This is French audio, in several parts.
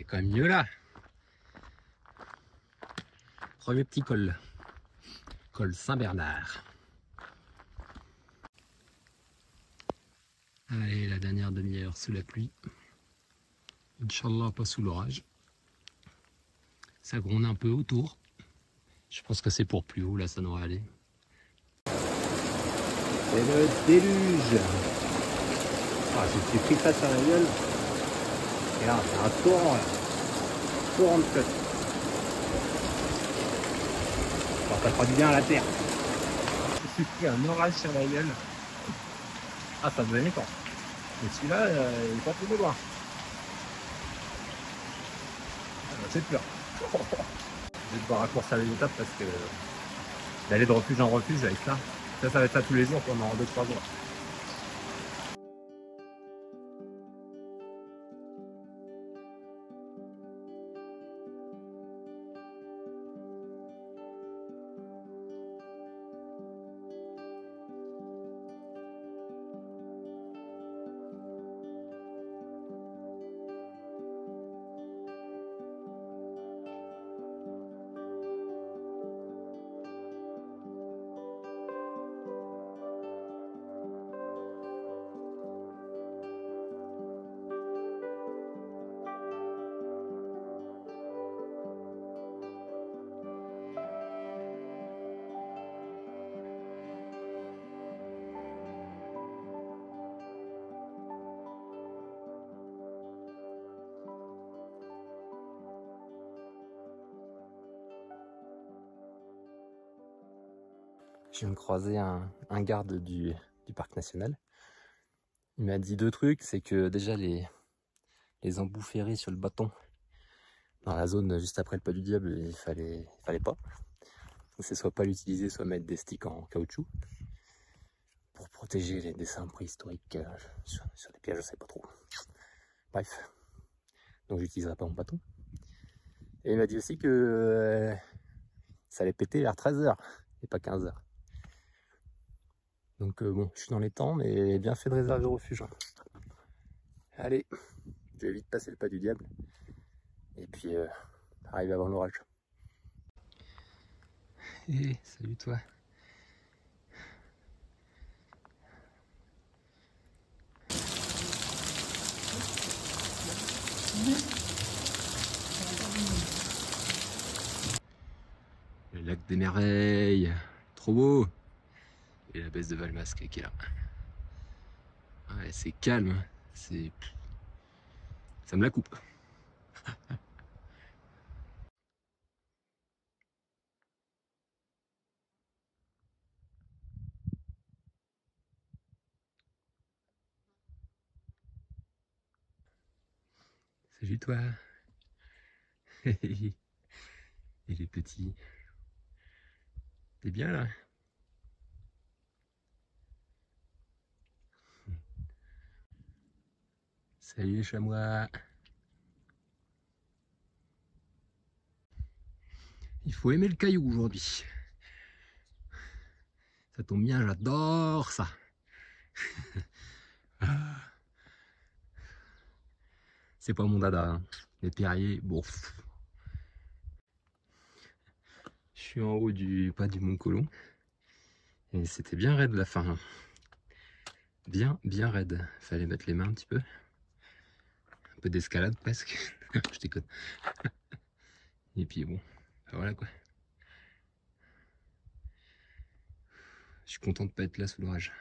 C'est quand même mieux là. Premier petit col. Col Saint-Bernard. Allez, la dernière demi-heure sous la pluie. Inch'Allah, pas sous l'orage. Ça gronde un peu autour. Je pense que c'est pour plus haut, là, ça devrait aller. C'est le déluge. Ah, je me suis pris ça sur la gueule. Et là, c'est un torrent, là. Torrent de flotte. Bon, ça fera du bien à la terre. Je me suis pris un orage sur la gueule. Ah, ça devenait temps. Mais celui-là, il est pas trop de loin. Ah, bah, c'est peur. Je vais devoir raccourcir les étapes parce que d'aller de refuge en refuge avec ça, ça va être ça tous les jours pendant 2-3 jours. Je viens de croiser un garde du parc national. Il m'a dit 2 trucs, c'est que déjà les embouts ferrés sur le bâton, dans la zone juste après le pas du diable, il fallait pas. C'est soit pas l'utiliser, soit mettre des sticks en caoutchouc pour protéger les dessins préhistoriques sur les pièges, je sais pas trop. Bref, donc j'utiliserai pas mon bâton. Et il m'a dit aussi que ça allait péter vers 13 h et pas 15 h. Donc bon, je suis dans les temps, mais bien fait de réserver au refuge. Allez, je vais vite passer le pas du diable. Et puis, arriver avant l'orage. Hey, salut toi. Le lac des merveilles, trop beau. Et la baisse de Valmasque qui est là. Ouais, c'est calme, c'est... ça me la coupe. Salut toi. Et les petits. T'es bien là? Salut les chamois. Il faut aimer le caillou aujourd'hui. Ça tombe bien, j'adore ça. C'est pas mon dada, hein. Les terriers, bon. Je suis en haut du pas du Mont Colomb. Et c'était bien raide la fin. Bien raide. Fallait mettre les mains un petit peu. Un peu d'escalade presque. Je déconne. Et puis bon, voilà quoi. Je suis content de pas être là sous l'orage.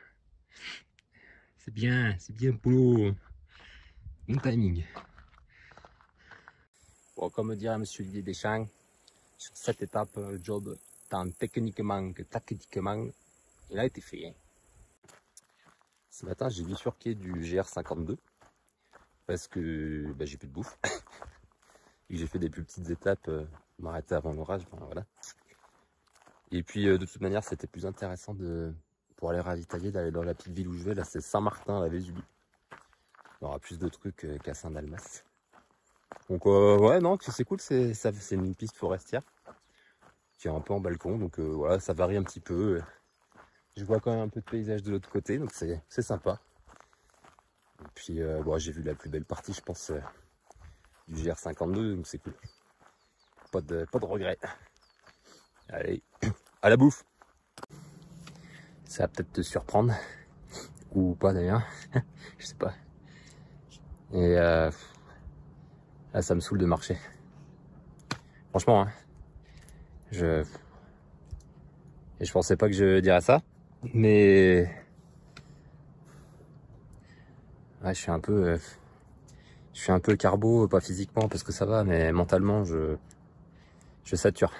C'est bien Polo. Bon timing. Bon, comme dirait monsieur Olivier Deschamps, sur cette étape, le job, tant techniquement que tactiquement, il a été fait. Hein. Ce matin, j'ai bifurqué du GR52 parce que j'ai plus de bouffe. Et j'ai fait des plus petites étapes, m'arrêter avant l'orage, ben, voilà. Et puis de toute manière, c'était plus intéressant pour aller ravitailler, d'aller dans la petite ville où je vais. Là, c'est Saint-Martin, la Vésubie. Il y aura plus de trucs qu'à Saint-Dalmas. Donc ouais, non, c'est cool, c'est une piste forestière qui est un peu en balcon, donc voilà, ça varie un petit peu. Je vois quand même un peu de paysage de l'autre côté, donc c'est sympa. Et puis bon, j'ai vu la plus belle partie, je pense, du GR52, donc c'est cool. Pas de regrets. Allez, à la bouffe. Ça va peut-être te surprendre, ou pas d'ailleurs, je sais pas. Et là, ça me saoule de marcher. Franchement, hein, je pensais pas que je dirais ça, mais ouais, je suis un peu carbo, pas physiquement parce que ça va, mais mentalement, je sature.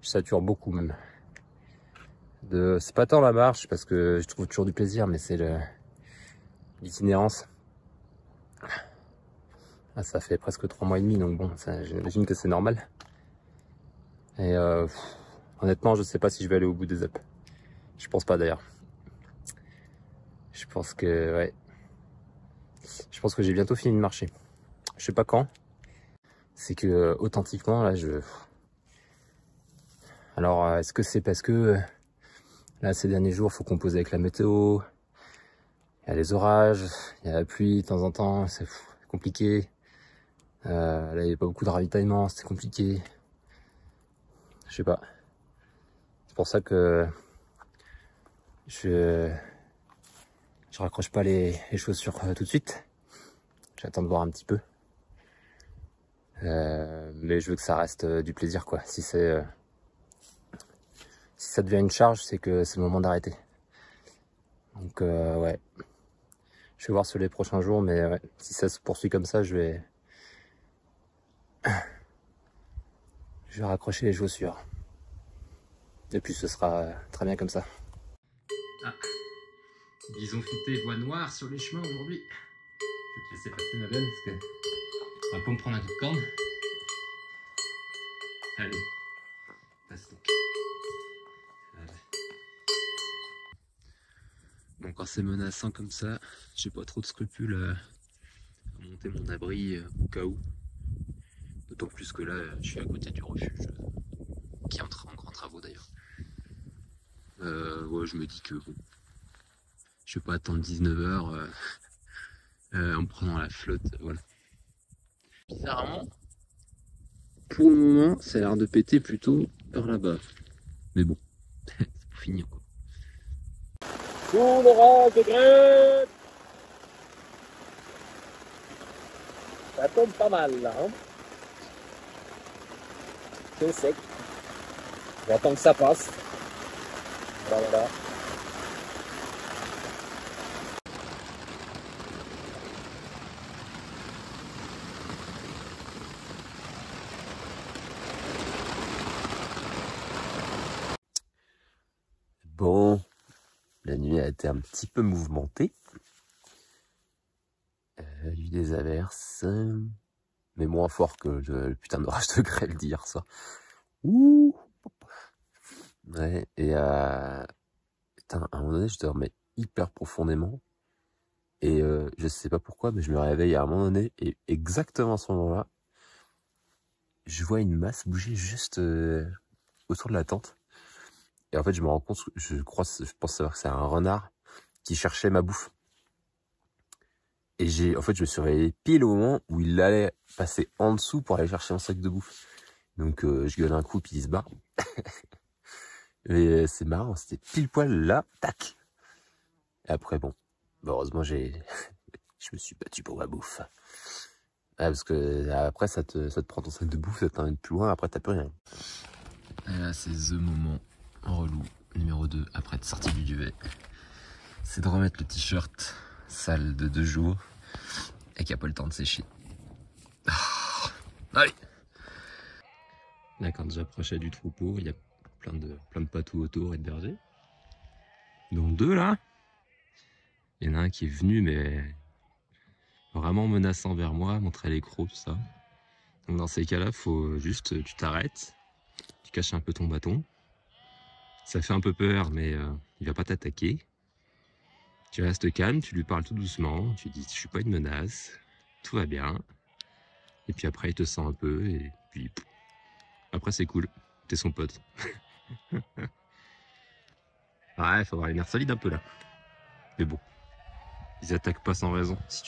Je sature beaucoup même. C'est pas tant la marche parce que je trouve toujours du plaisir, mais c'est l'itinérance. Ah, ça fait presque 3 mois et demi, donc bon, j'imagine que c'est normal. Et honnêtement, je sais pas si je vais aller au bout des apps. Je pense pas d'ailleurs. Je pense que ouais. Je pense que j'ai bientôt fini de marcher. Je sais pas quand. C'est que authentiquement là, alors est-ce que c'est parce que là ces derniers jours, faut composer avec la météo. Il y a les orages, il y a la pluie de temps en temps, c'est compliqué. Là, il n'y a pas beaucoup de ravitaillement, c'était compliqué. Je sais pas. C'est pour ça que je raccroche pas les chaussures tout de suite. J'attends de voir un petit peu. Mais je veux que ça reste du plaisir, quoi. Si ça devient une charge, c'est que c'est le moment d'arrêter. Donc ouais. Je vais voir sur les prochains jours, mais ouais, si ça se poursuit comme ça, je vais raccrocher les chaussures. Et puis ce sera très bien comme ça. Ah, bison futé, voie noire sur les chemins aujourd'hui. Je vais te laisser passer ma belle parce que on va pas me prendre un coup de corne. Allez, passe donc. Voilà. Bon, quand c'est menaçant comme ça, j'ai pas trop de scrupules à monter mon abri au cas où. D'autant plus que là, je suis à côté du refuge qui entre en grands travaux d'ailleurs. Ouais, je me dis que bon, je vais pas attendre 19h en me prenant la flotte, voilà. Bizarrement, pour le moment, ça a l'air de péter plutôt par là-bas. Mais bon, c'est pour finir quoi. Sous l'orage de grêle, ça tombe pas mal là. Hein, c'est sec. J'attends que ça passe. Voilà. Bon, la nuit a été un petit peu mouvementée. Il y a eu des averses, mais moins fort que le putain d'orage de grêle d'hier soir. Ouh. Ouais, et putain, à un moment donné, je dormais hyper profondément. Et je sais pas pourquoi, mais je me réveille à un moment donné, et exactement à ce moment-là, je vois une masse bouger juste autour de la tente. Et en fait, je me rends compte, je pense savoir que c'est un renard qui cherchait ma bouffe. Et en fait, je me suis réveillé pile au moment où il allait passer en dessous pour aller chercher mon sac de bouffe. Donc, je gueule un coup, puis il se barre. Mais c'est marrant, c'était pile poil là, tac. Et après, bon, heureusement, je me suis battu pour ma bouffe. Ah, parce que après, ça te prend ton sac de bouffe, ça t'emmène plus loin, après, t'as plus rien. Et là, c'est the moment relou numéro 2 après être sorti du duvet. C'est de remettre le t-shirt sale de 2 jours et qui a pas le temps de sécher. Oh, allez. Là, quand j'approchais du troupeau, il y a plein de patous autour et de bergers. Dont 2 là. Il y en a un qui est venu, mais vraiment menaçant vers moi, montrer les crocs, tout ça. Donc dans ces cas-là, faut juste, tu t'arrêtes, tu caches un peu ton bâton. Ça fait un peu peur, mais il va pas t'attaquer. Tu restes calme, tu lui parles tout doucement, tu dis je suis pas une menace, tout va bien. Et puis après il te sent un peu et puis après c'est cool, t'es son pote. Ouais, il faut avoir les nerfs solides un peu là. Mais bon, ils attaquent pas sans raison. Si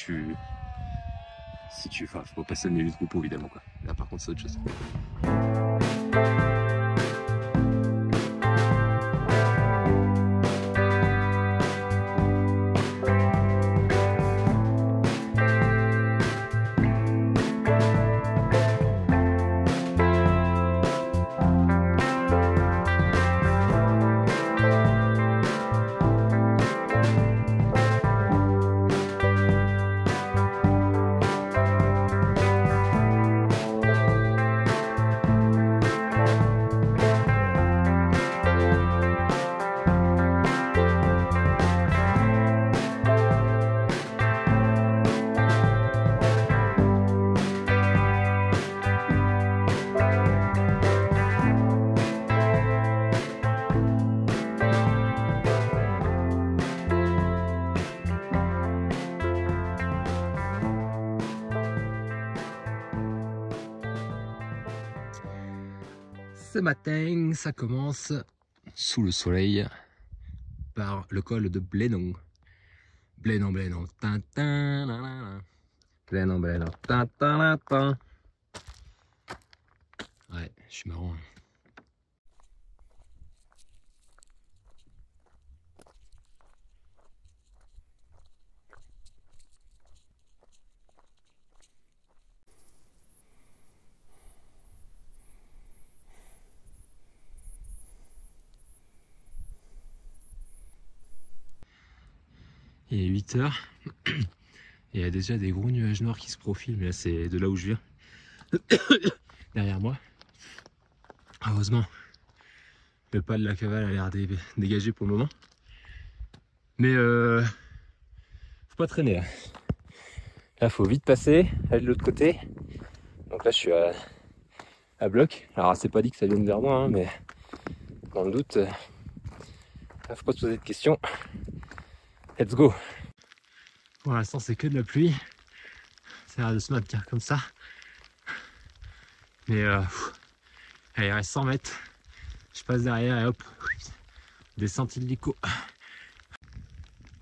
Si tu enfin, faut passer le milieu du troupeau évidemment quoi. Là par contre c'est autre chose. Ce matin, ça commence sous le soleil par le col de Blénon. Blénon, Blénon, tintin, Blénon, Blénon, tintin, tintin. Ouais, je suis marrant. Il est 8 h. Il y a déjà des gros nuages noirs qui se profilent, mais là c'est de là où je viens. Derrière moi. Heureusement, le pas de la cavale a l'air dégagé pour le moment. Mais faut pas traîner là. Là faut vite passer, aller de l'autre côté. Donc là je suis à bloc. Alors c'est pas dit que ça vienne vers moi, hein, mais dans le doute, faut pas se poser de questions. Let's go. Pour l'instant c'est que de la pluie. Ça a l'air de se maintenir comme ça. Mais allez, il reste 100 mètres. Je passe derrière et hop, descente illico.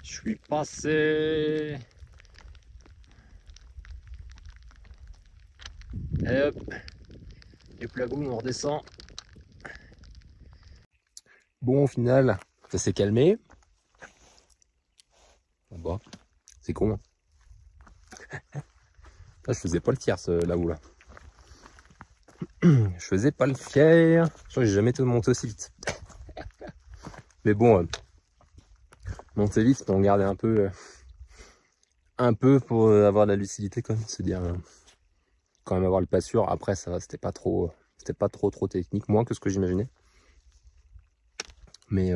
Je suis passé. Et hop, du plagoum, on redescend. Bon, au final, ça s'est calmé. Bon, c'est con. Là, je faisais pas le tiers là-haut là. Je faisais pas le fier. Je crois que j'ai jamais été monté aussi vite. Mais bon, monter vite, on garder un peu pour avoir de la lucidité quand même, se dire quand même avoir le pas sûr. Après ça va, c'était pas trop technique, moins que ce que j'imaginais. Mais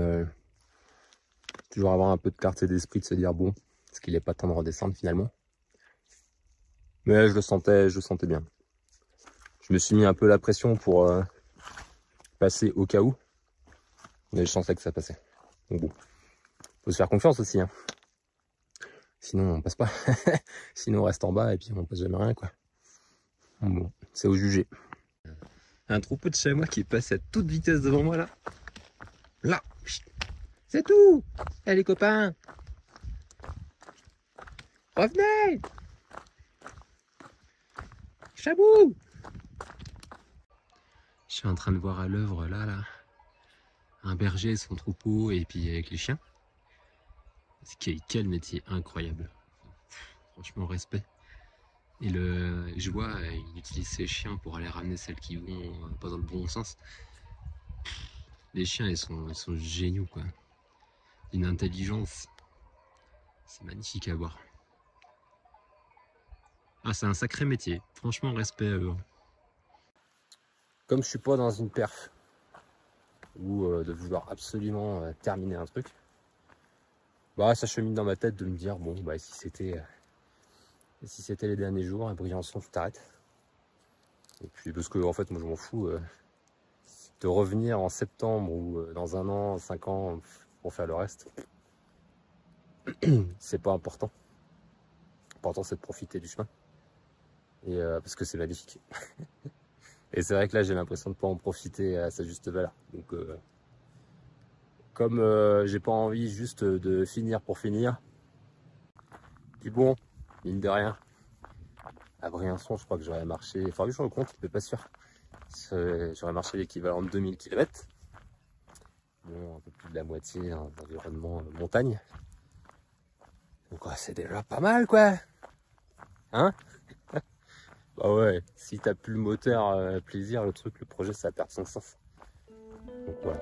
toujours avoir un peu de clarté d'esprit, de se dire bon, est-ce qu'il est pas temps de redescendre finalement. Mais je le sentais bien. Je me suis mis un peu la pression pour passer au cas où. Mais je sentais que ça passait. Donc bon, faut se faire confiance aussi, hein. Sinon on passe pas. Sinon on reste en bas et puis on passe jamais rien quoi. Bon, c'est au jugé. Un troupeau de chamois qui passe à toute vitesse devant moi là. Là, c'est tout. Eh les copains, revenez. Chabou. Je suis en train de voir à l'œuvre là, un berger et son troupeau et puis avec les chiens. Quel métier incroyable. Franchement, respect. Et je vois, il utilise ses chiens pour aller ramener celles qui vont pas dans le bon sens. Les chiens, ils sont géniaux, quoi. Une intelligence. C'est magnifique à voir. Ah, c'est un sacré métier. Franchement, respect à eux. Comme je suis pas dans une perf ou de vouloir absolument terminer un truc, bah ça chemine dans ma tête de me dire bon bah si c'était les derniers jours à Briançon, tout arrête. Et puis parce que en fait moi je m'en fous de revenir en septembre ou dans 1 an, 5 ans pour faire le reste. C'est pas important. L'important c'est de profiter du chemin. Et parce que c'est magnifique. Et c'est vrai que là j'ai l'impression de pas en profiter à sa juste valeur. Donc comme j'ai pas envie juste de finir pour finir, puis bon, mine de rien, À Briançon, je crois que j'aurais marché, enfin, je le compte, mais pas sûr. J'aurais marché l'équivalent de 2000 km. Bon, un peu plus de la moitié d'environnement montagne. Donc, ouais, c'est déjà pas mal, quoi. Hein? Bah ouais, si t'as plus le moteur plaisir, le truc, le projet, ça perd son sens. Donc voilà.